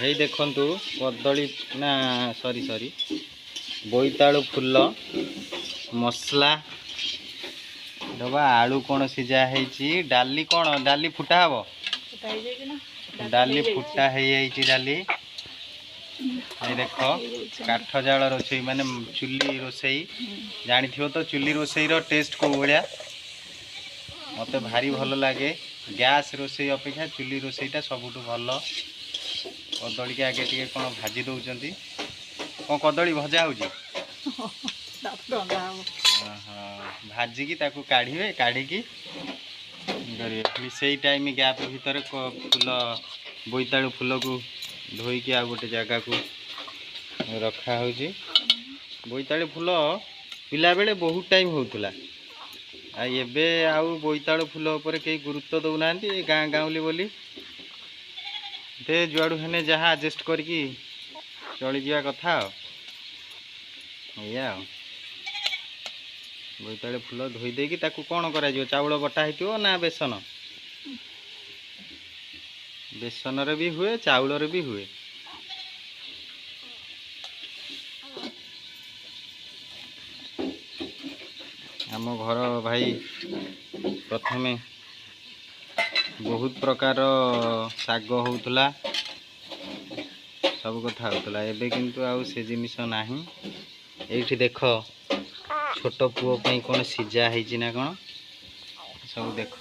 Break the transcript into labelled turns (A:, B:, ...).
A: हेई देखंतु कदली ना sorry sorry बोईतालु full मसला डबा आलू कौन सिझा है डाली कौन डाली फुटा हम डाली फुटा है डाली ये देख काठ जाल रोसई माने चुली रोसई जानी तो चुली रोसई रो टेस्ट को भाया मत भारी भल लगे गैस रोसई अपेक्षा चुली रोसईटा सबुठ भल कदली के आगे टे कौन भाजी दौरान कौन कदली भजा हो भाजिकी ताकू काढ़े काढ़ी से टाइम गैप भितर फूल बोईतालु फूल को धोईकी आ गोटे जगह को रखा हो बोईतालु फूल पिला बेले बहुत टाइम होता एबे आउ बोईतालु फूल उपर कई गुरुत्व दौना गाँ गाँवली बोली जुआड़ू हेने जहाँ एडजस्ट करके चली जा कथा या बोईतालु फूल धोई देकी ताकू कौन करा चाउल बटा हो ना बेसन बेसन रे भी हुए चाउल रे भी हुए आम घर भाई प्रथमे बहुत प्रकार शाग होउतला सब कथा होउतला एबे किंतु आउ से जिनिस नाही एठी देख छोट पुओ पई कोन सिजा हेछि ना कोन सब देख।